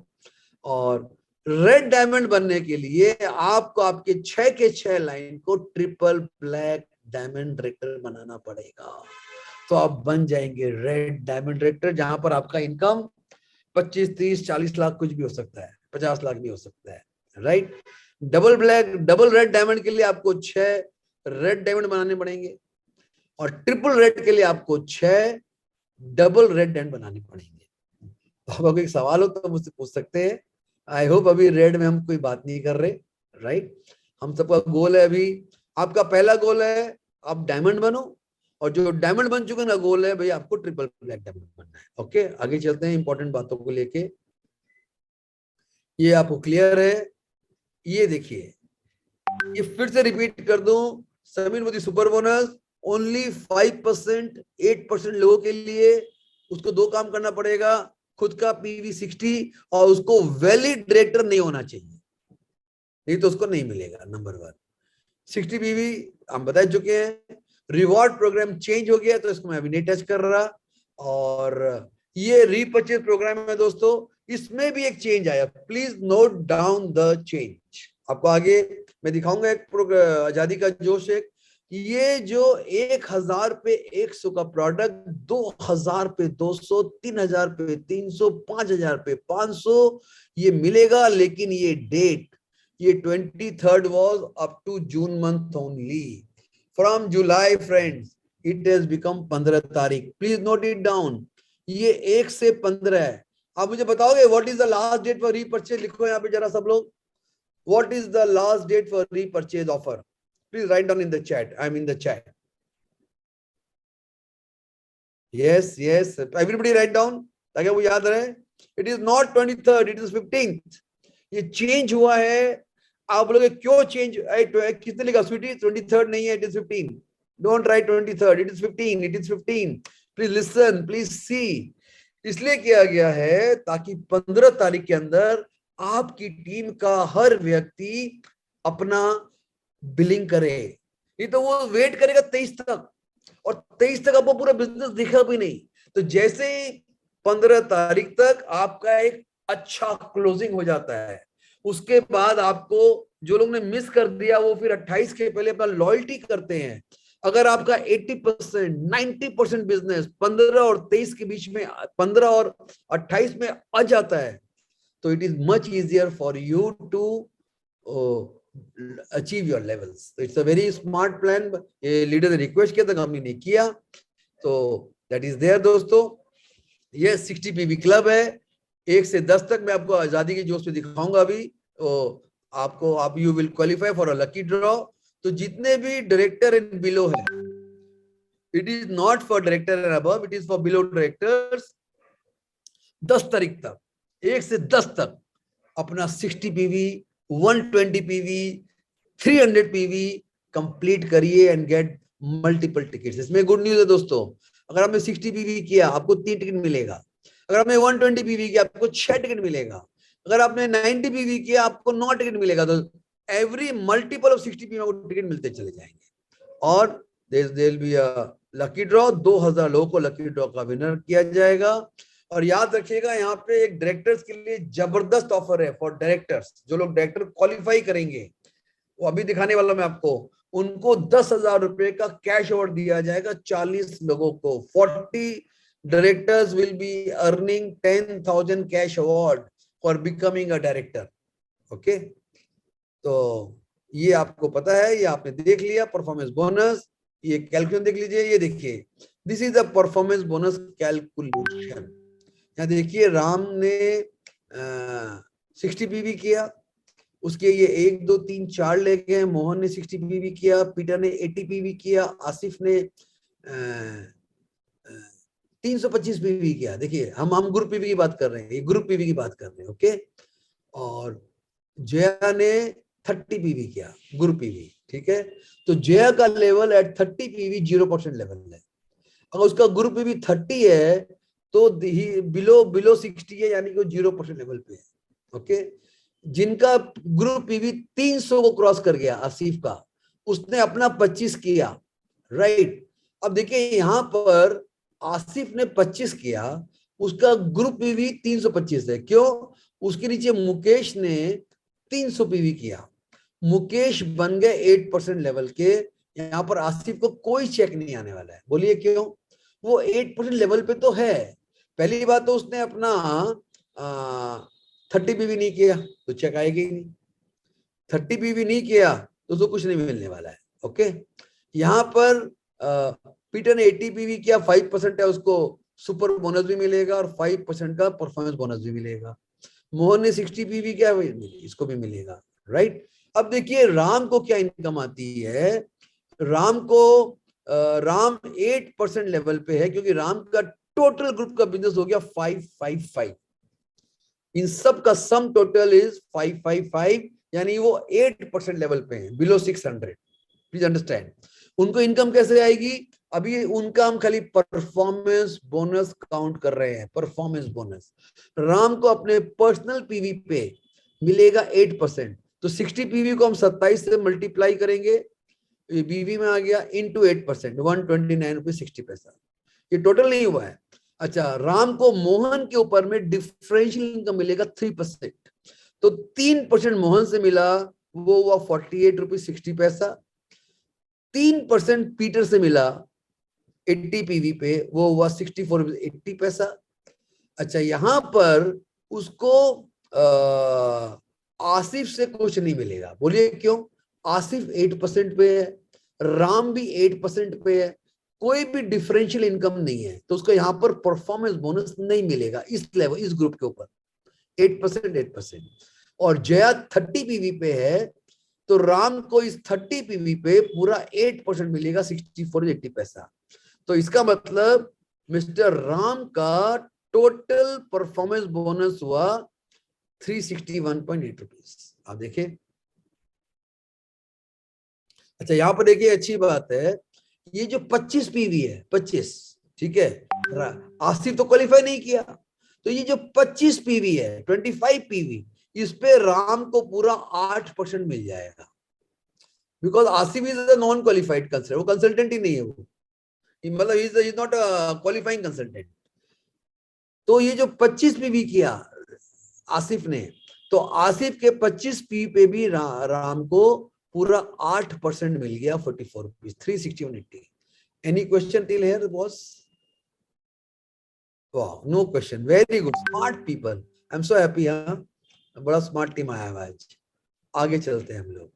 और रेड डायमंड बनने के लिए आपको आपके 6 के 6 लाइन को ट्रिपल ब्लैक डायमंड डायरेक्टर बनाना पड़ेगा। तो आप बन जाएंगे रेड डायमंड डायरेक्टर, जहां पर आपका इनकम 25 30 40 लाख कुछ भी हो सकता है, 50 लाख भी हो सकता है, right. Double black double red diamond के लिए आपको 6 रेड डायमंड बनाने पड़ेंगे, और ट्रिपल रेड के लिए आपको 6 डबल रेड डायमंड बनाने पड़ेंगे। तो आपको एक सवाल हो तो मुझसे पूछ सकते हैं। आई होप अभी रेड में हम कोई बात नहीं कर रहे, राइट। हम सबका गोल है, अभी आपका पहला गोल है आप डायमंड बनो, और जो डायमंड बन चुके ना, गोल है भाई आपको ट्रिपल ब्लैक डायमंड बनना है। ओके, आगे चलते हैं इंपॉर्टेंट बातों को लेके। ये आपको क्लियर है? ये देखिए, ये फिर से रिपीट कर दूं, Sameer Modi super bonus only 5%, 8% लोगों के लिए। उसको 2 काम करना पड़ेगा, खुद का पीवी 60, और उसको वैलिड डायरेक्टर नहीं होना चाहिए, नहीं तो उसको नहीं मिलेगा। नंबर 1 60 पीवी हम बता चुके हैं। रिवॉर्ड प्रोग्राम चेंज हो गया, तो इसको मैं अभी नहीं टच कर रहा। और ये रीपर्चेज प्रोग्राम है दोस्तों, इसमें भी एक चेंज आया, please note down the change. आपको आगे मैं दिखाऊंगा एक आजादी का जोश। एक ये जो 1000 पे 100 का प्रोडक्ट 2000 पे 200, 3000 पे 300, 5000 पे 500 ये मिलेगा। लेकिन ये डेट, ये 23rd was up to June month only. From July, friends, it has become 15 तारीख। प्लीज नोट इट डाउन, ये 1 से 15 है। आप मुझे बताओगे what is the last date for repurchase? लिखो यहाँ पे जरा सब लोग, what is the last date for repurchase offer? Please write down in the chat, I am in the chat. Yes yes, everybody write down ताकि वो याद रहे। It is not 23rd, it is 15th। ये change हुआ है। आप बोलोगे क्यों चेंज? किसने लिखा स्वीटी? 23rd नहीं है, it is 15। Don't write 23rd, it is 15, it is 15। Please listen, please see. इसलिए किया गया है ताकि 15 तारीख के अंदर आपकी टीम का हर व्यक्ति अपना बिलिंग करे। ये तो वो वेट करेगा 23 तक, और 23 तक आपको पूरा बिजनेस दिखा भी नहीं। तो जैसे ही 15 तारीख तक आपका एक अच्छा क्लोजिंग हो जाता है, उसके बाद आपको जो लोग ने मिस कर दिया वो फिर 28 के पहले अपना लॉयल्टी करते हैं। अगर आपका 80% 90% बिजनेस 15 और 23 के बीच में, 15 और 28 में आ जाता है, तो it is much easier for you to achieve your levels. It's a very smart plan. ये लीडर ने रिक्वेस्ट किया था, कंपनी ने किया, तो दैट इज देयर दोस्तों। ये 60 पीवी क्लब है। 1 से 10 तक मैं आपको आजादी के जोश में दिखाऊंगा अभी। तो आपको आप you will qualify for a lucky draw. तो जितने भी डायरेक्टर एंड बिलो है, it is not for director and above, it is for below directors. 10 तारीख तक, 1 से 10 तक अपना 60 पीवी, 120 पीवी, 300 पीवी कंप्लीट करिए एंड गेट मल्टीपल टिकट्स। इसमें गुड न्यूज है दोस्तों, अगर आपने 60 पीवी किया आपको 3 टिकट मिलेगा। अगर आपने 120 पीवी किया आपको 6 टिकट मिलेगा। अगर आपने 90 पीवी किया आपको 9 टिकट मिलेगा। तो एवरी मल्टीपल ऑफ 60 पीवी आपको टिकट मिलते चले जाएंगे। और there will be a lucky draw, 2000 लोगों को लकी ड्रॉ का विनर किया जाएगा। और याद रखिएगा यहाँ पे एक डायरेक्टर्स के लिए जबरदस्त ऑफर है फॉर डायरेक्टर्स। जो लोग डायरेक्टर क्वालिफाई करेंगे, वो अभी दिखाने वाला मैं आपको, उनको 10,000 रुपए का कैश अवार्ड दिया जाएगा 40 लोगों को। 40 directors will be earning 10,000 cash award for becoming a director. Okay, तो ये आपको पता है, ये आपने देख लिया परफॉर्मेंस बोनस। ये कैलकुलेशन देख लीजिए, ये देखिए, this is the performance bonus calculation. यहाँ देखिए राम ने 60 पीवी किया, उसके ये 1 2 3 4 ले गए, मोहन ने 60 पीवी किया, पीटर ने 80 पीवी किया, आसिफ ने 325 पीवी किया। देखिए हम ग्रुप पीवी की बात कर रहे हैं, ये ग्रुप पीवी की बात कर रहे हैं, ओके। और जया ने 30 पीवी किया, ग्रुप पीवी, ठीक है। तो जया का लेवल एट 30 पीवी 0% लेवल है। अगर उसका ग्रुप पीवी 30 है तो बिलो 60 है, यानी कि वो 0% लेवल पे है, ओके। जिनका ग्रुप पीवी 300 को क्रॉस कर गया, आसिफ का, उसने अपना 25 किया, राइट। अब देखिए यहां पर आसिफ ने 25 किया, उसका ग्रुप पीवी 325 है, क्यों? उसके नीचे मुकेश ने 300 पीवी किया, मुकेश बन गए 8% लेवल के। यहां पर आसिफ को कोई चेक नहीं आने वाला है, बोलिए क्यों? वो 8% लेवल पे तो है। पहली बात तो उसने अपना 30 पीवी नहीं किया तो चेक आएगा ही नहीं, 30 पीवी नहीं किया तो उसको कुछ नहीं मिलने वाला है, ओके। यहाँ पर पीटर ने 80 पीवी किया, 5% है, उसको सुपर बोनस भी मिलेगा और 5% का परफॉर्मेंस बोनस भी मिलेगा। मोहन ने 60 पीवी किया, इसको भी मिलेगा, राइट। अब देखिए राम को क्या इनकम आती है। राम 8% लेवल पे है, क्योंकि राम का टोटल ग्रुप का बिजनेस हो गया 555। इन सब का सम टोटल इज 555, यानी वो 8% लेवल पे है, बिलो 600। Please understand. उनको इनकम कैसे आएगी? अभी उनका हम खाली परफॉर्मेंस बोनस काउंट कर रहे हैं, परफॉर्मेंस बोनस। राम को अपने पर्सनल पीवी पे मिलेगा 8%, तो 60 पीवी को हम 27 से मल्टीप्लाई करेंगे, बीवी में आ गया, इनटू 8%, 129 रुपये 60 पैसा। ये टोटल नहीं हुआ है। अच्छा, राम को मोहन के ऊपर में डिफरेंशियल इनकम मिलेगा 3%, तो 3% मोहन से मिला, वो हुआ 48 रुपये 60 पैसा। 3% पीटर से मिला 80 पीवी पे, वो हुआ 64 रुपये 80 पैसा। अच्छा, यहां पर उसको आसिफ से कुछ नहीं मिलेगा, बोलिए क्यों? आसिफ 8% पे है, राम भी 8% पे है, कोई भी डिफरेंशियल इनकम नहीं है, तो उसको यहाँ पर परफॉर्मेंस बोनस नहीं मिलेगा इस लेवल, इस ग्रुप के ऊपर 8%। और जया 30 पीवी पे है, तो राम को इस 30 पीवी पे पूरा 8% मिलेगा, 64.80 पैसा। तो इसका मतलब मिस्टर राम का टोटल परफॉर्मेंस बोनस हुआ 361.8 रुपीज। आप देखिए। अच्छा, यहां पर देखिए, अच्छी बात है, ये जो 25 पीवी है, 25, ठीक है, आसिफ तो क्वालिफाई नहीं किया, तो ये जो 25 पीवी है, 25 पीवी, इस पे राम को पूरा 8% मिल जाएगा, because Asif is a non qualified consultant, वो कंसल्टेंट ही नहीं है, वो मतलब is not a qualifying consultant. तो ये जो 25 पीवी किया आसिफ ने, तो आसिफ के 25 पी पे भी राम को पूरा 8% मिल गया, 44 rupees, 361.80। Any question till here boss? वाह, no question, very good, smart people, I am so happy. हाँ, बड़ा स्मार्ट टीम आया हुआ आज। आगे चलते हैं हम लोग।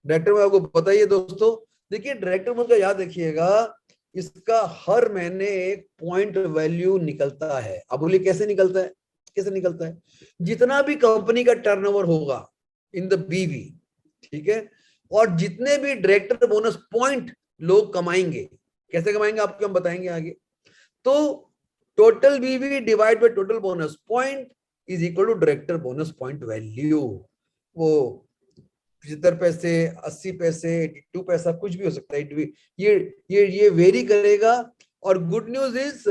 डायरेक्टर में आपको बताइए दोस्तों, देखिए डायरेक्टर में का याद रखिएगा, इसका हर महीने एक पॉइंट वैल्यू निकलता है। अब बोलिए कैसे निकलता है? कैसे निकलता है? जितना भी कंपनी का टर्नओवर होगा इन द बीवी, ठीक है, और जितने भी डायरेक्टर बोनस पॉइंट लोग कमाएंगे, कैसे कमाएंगे आपको हम बताएंगे आगे। तो total BV divide by total bonus point is equal to director bonus point value. वो 75 पैसे, 80 पैसे, 82 पैसा, कुछ भी हो सकता है। ये वेरी करेगा। और गुड न्यूज इज,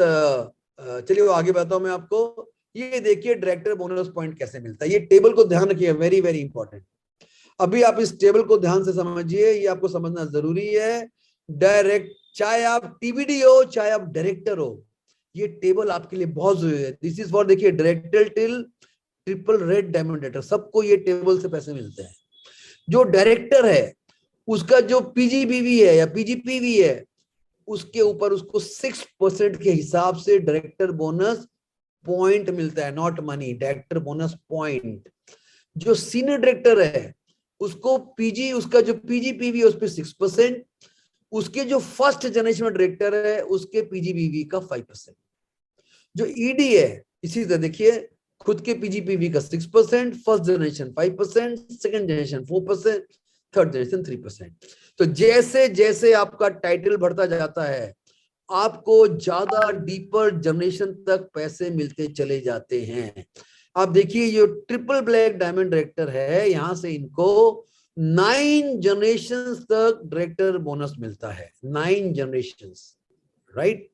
चलिए वो आगे बताता हूं मैं आपको। ये देखिए डायरेक्टर बोनस पॉइंट कैसे मिलता है, ये टेबल को ध्यान रखिए, वेरी वेरी इंपॉर्टेंट। अभी आप इस टेबल को ध्यान से समझिए, ये आपको समझना जरूरी है। डायरेक्ट, चाहे आप टीबीडी हो, चाहे आप डायरेक्टर हो, ये टेबल आपके लिए बहुत जरूरी है। दिस इज फॉर, देखिए, director till triple red diamond director, सबको ये टेबल से पैसे मिलते हैं। जो डायरेक्टर है उसका जो पीजीबीवी है या पीजीपीवी है, उसके ऊपर उसको 6% के हिसाब से डायरेक्टर बोनस पॉइंट मिलता है, not money, director bonus point. जो सीनियर डायरेक्टर है उसको पीजी, उसका जो पीजीपीवी उस पर 6%, उसके जो फर्स्ट जनरेशन में डायरेक्टर है उसके पीजीपीवी का 5%। जो ईडी है इसी तरह देखिए, खुद के पीजीपीवी का 6%, first generation 5%, second generation 4%, third generation 3%। तो जैसे जैसे आपका टाइटल बढ़ता जाता है आपको ज्यादा डीपर जनरेशन तक पैसे मिलते चले जाते हैं। आप देखिए ये ट्रिपल ब्लैक डायमंड डायरेक्टर है, यहां से इनको 9 जनरेशन तक डायरेक्टर बोनस मिलता है, 9 जनरेशन, राइट।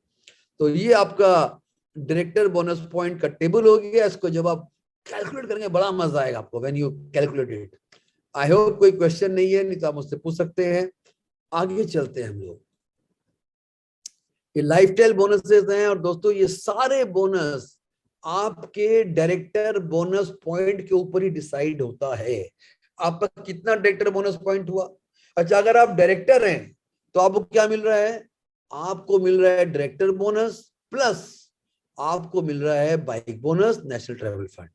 तो ये आपका डायरेक्टर बोनस पॉइंट का टेबल हो गया। इसको जब आप कैलकुलेट करेंगे बड़ा मजा आएगा आपको when you calculate it. I hope कोई क्वेश्चन नहीं है, नहीं तो आप मुझसे पूछ सकते हैं। आगे चलते हैं हम लोग। ये लाइफस्टाइल बोनसेस हैं और दोस्तों ये सारे बोनस आपके डायरेक्टर बोनस पॉइंट के ऊपर ही डिसाइड होता है, आपका कितना डायरेक्टर बोनस पॉइंट हुआ। अच्छा, अगर आप डायरेक्टर हैं तो आपको क्या मिल रहा है, आपको मिल रहा है डायरेक्टर बोनस प्लस आपको मिल रहा है bike bonus, national travel fund.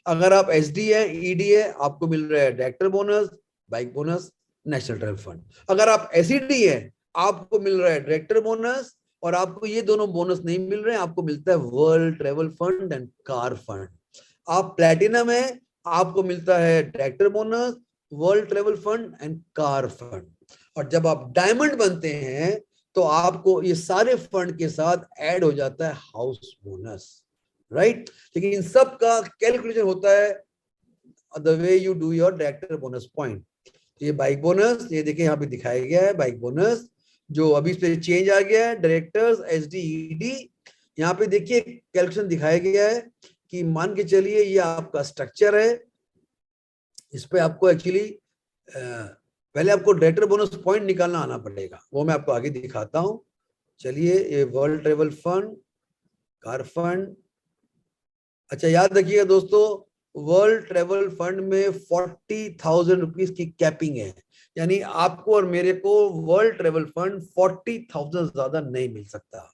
अगर आप एसडी है, ईडी है, आपको मिल रहा है director bonus, bike bonus, national travel fund. अगर आप एसईडी है आपको मिल रहा है डायरेक्टर बोनस और आपको ये दोनों बोनस नहीं मिल रहे हैं, आपको मिलता है world travel fund and car fund. आप प्लैटिनम है आपको मिलता है director bonus, world travel fund and car fund. और जब आप डायमंड बनते हैं तो आपको ये सारे फंड के साथ ऐड हो जाता है हाउस बोनस, राइट। लेकिन इन सब का कैलकुलेशन होता है the way you do your director bonus point. ये बाइक बोनस, ये देखिए यहाँ पे दिखाया गया है बाइक बोनस, जो अभी से चेंज आ गया है, डायरेक्टर्स एसडी ईडी। यहाँ पे देखिए कैलकुलेशन दिखाया गया है कि मान के चलिए ये आपका स्ट्रक्चर है, इस पे आपको एक्चुअली पहले आपको डायरेक्टर बोनस पॉइंट निकालना आना पड़ेगा, वो मैं आपको आगे दिखाता हूँ। चलिए, ये world travel fund, car fund. अच्छा, याद रखिएगा दोस्तों, वर्ल्ड ट्रेवल फंड में 40,000 रुपीज की कैपिंग है, यानी आपको और मेरे को वर्ल्ड ट्रेवल फंड 40,000 ज्यादा नहीं मिल सकता।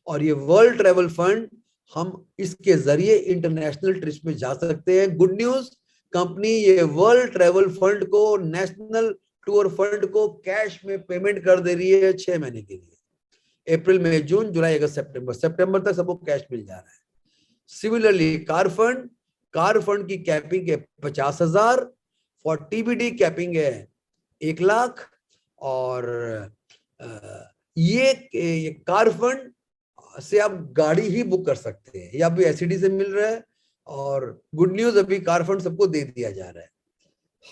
और ये वर्ल्ड ट्रेवल फंड हम इसके जरिए इंटरनेशनल ट्रिप में जा सकते हैं। गुड न्यूज, कंपनी ये वर्ल्ड ट्रेवल फंड को, नेशनल टूर फंड को कैश में पेमेंट कर दे रही है 6 महीने के लिए। अप्रैल मई जून जुलाई अगस्त सितंबर तक सबको कैश मिल जा रहा है। सिमिलरली कार फंड की कैपिंग है 50,000, फॉर टीबीडी कैपिंग है 1 लाख। और ये कार फंड से आप गाड़ी ही बुक कर सकते हैं, या अभी एसईडी से मिल रहा है। और गुड न्यूज, अभी कार फंड सबको दे दिया जा रहा है।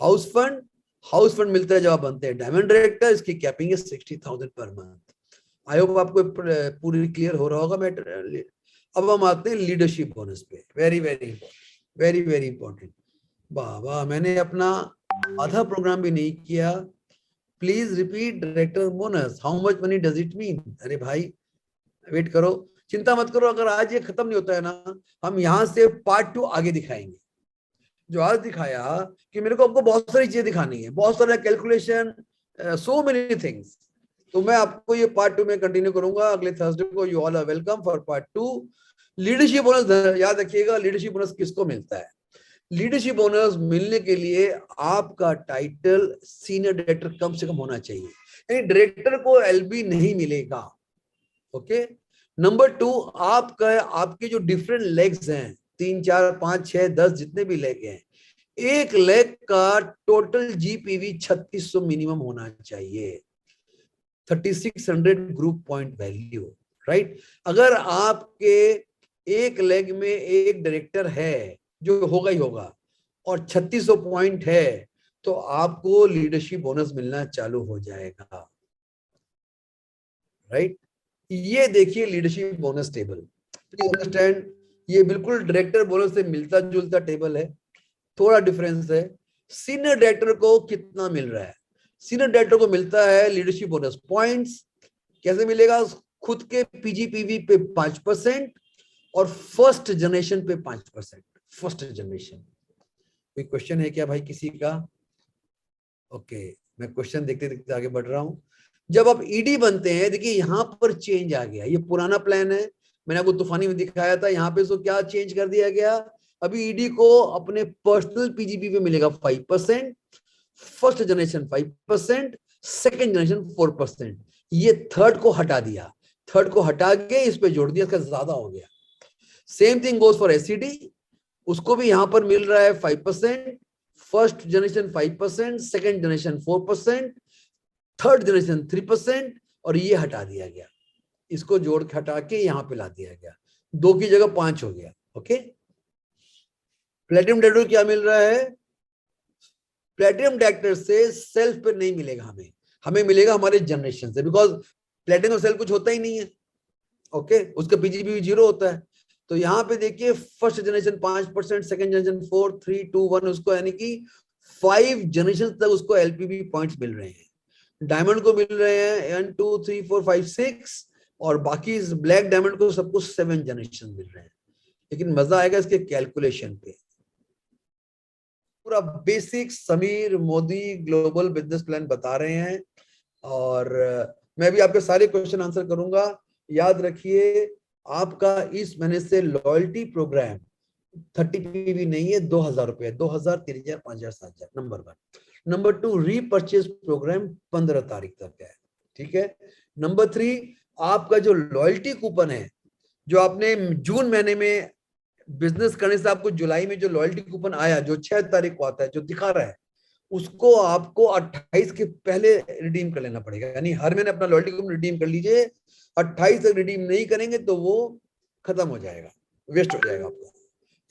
हाउस फंड मिलता है जब आप बनते हैं डायमंड डायरेक्टर, इसकी कैपिंग है 60,000 पर मंथ। आई होप आपको पूरी क्लियर हो रहा होगा मैटर। अब हम आते हैं लीडरशिप बोनस पे, वेरी वेरी इंपॉर्टेंट। वाह, मैंने अपना आधा प्रोग्राम भी नहीं किया। Please repeat director bonus, how much money does it mean. अरे भाई वेट करो, चिंता मत करो, अगर आज ये खत्म नहीं होता है ना, हम यहाँ से पार्ट 2 आगे दिखाएंगे। जो आज दिखाया कि मेरे को आपको बहुत सारी चीजें दिखानी है, बहुत सारा कैलकुलेशन, सो मेनी थिंग्स, तो मैं आपको ये पार्ट 2 में कंटिन्यू करूंगा अगले थर्सडे को। You all are welcome for part 2। Leadership bonus याद रखिएगा, लीडरशिप बोनस किसको मिलता है? लीडरशिप बोनस मिलने के लिए आपका टाइटल सीनियर डायरेक्टर कम से कम होना चाहिए, यानी डायरेक्टर को एलबी नहीं मिलेगा। ओके। नंबर 2, आपके जो डिफरेंट लेग्स हैं, 3, 4, 5, 6, 10 जितने भी लेग हैं, एक लेग का टोटल जीपीवी 3600 मिनिमम होना चाहिए, 3600 ग्रुप पॉइंट वैल्यू, राइट। अगर आपके एक लेग में एक डायरेक्टर है, जो होगा ही होगा, और 3600 पॉइंट है, तो आपको लीडरशिप बोनस मिलना चालू हो जाएगा, राइट। ये देखिए leadership bonus table, please understand, ये बिल्कुल डायरेक्टर बोनस से मिलता जुलता टेबल है, थोड़ा डिफरेंस है। सीनियर डायरेक्टर को कितना मिल रहा है? सीनियर डायरेक्टर को मिलता है लीडरशिप बोनस पॉइंट्स। कैसे मिलेगा? खुद के पीजीपीवी पे 5% और फर्स्ट जनरेशन पे 5%। First generation. कोई क्वेश्चन है क्या भाई किसी का? ओके, मैं क्वेश्चन देखते देखते आगे बढ़ रहा हूं। जब आप ईडी बनते हैं, देखिए यहां पर चेंज आ गया, ये पुराना प्लान है, मैंने आपको तूफानी में दिखाया था, यहाँ पे सो क्या चेंज कर दिया गया, अभी ईडी को अपने पर्सनल पीजीपी पे मिलेगा 5%, फर्स्ट जनरेशन 5%, सेकेंड जनरेशन 4%। ये थर्ड को हटा दिया, थर्ड को हटा के इस पे जोड़ दिया, इसका ज्यादा हो गया। Same thing goes for SCD, उसको भी यहां पर मिल रहा है 5%, first generation 5%, second generation 4%, third generation 3%, और ये हटा दिया गया, इसको जोड़ के हटा के यहां पे ला दिया गया, 2 की जगह 5 हो गया। ओके, प्लेटिनम डिटेक्टर क्या मिल रहा है? प्लेटिनम डिटेक्टर से सेल्फ पे नहीं मिलेगा, हमें मिलेगा हमारे जनरेशन से, बिकॉज प्लेटिनम सेल कुछ होता ही नहीं है। ओके, उसका पीजीबी भी 0 होता है। तो यहाँ पे देखिए फर्स्ट जनरेशन 5%, सेकंड जनरेशन 4, 3, 2, 1, उसको यानी कि 5 जनरेशन तक उसको एलपीबी पॉइंट्स मिल रहे हैं। डायमंड को मिल रहे हैं 1, 2, 3, 4, 5, 6, और बाकी ब्लैक डायमंड को सबको 7 जनरेशन मिल रहे हैं। लेकिन मजा आएगा इसके कैलकुलेशन पे। पूरा basic Sameer Modi global business plan बता रहे हैं, और मैं भी आपके सारे क्वेश्चन आंसर करूंगा। याद रखिए, आपका इस महीने से लॉयल्टी प्रोग्राम 30 पीवी नहीं है, 2000 रुपए, 2000, 3000, 5000, 7000, नंबर 1। नंबर 2, रीपर्चेज प्रोग्राम 15 तारीख तक है, ठीक है। नंबर 3, आपका जो लॉयल्टी कूपन है, जो आपने जून महीने में बिजनेस करने से आपको जुलाई में जो लॉयल्टी कूपन आया, जो 6 तारीख को आता है, जो दिखा रहा है, उसको आपको 28 के पहले रिडीम कर लेना पड़ेगा। यानी हर महीने अपना लॉयल्टी कूपन रिडीम कर लीजिए। 28 तक रिडीम नहीं करेंगे तो वो खत्म हो जाएगा, वेस्ट हो जाएगा आपका,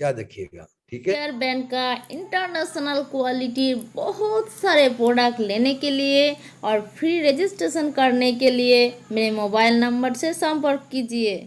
याद रखिएगा, ठीक है। केयर ब्रांड का इंटरनेशनल क्वालिटी बहुत सारे प्रोडक्ट लेने के लिए और फ्री रजिस्ट्रेशन करने के लिए मेरे मोबाइल नंबर से संपर्क कीजिए।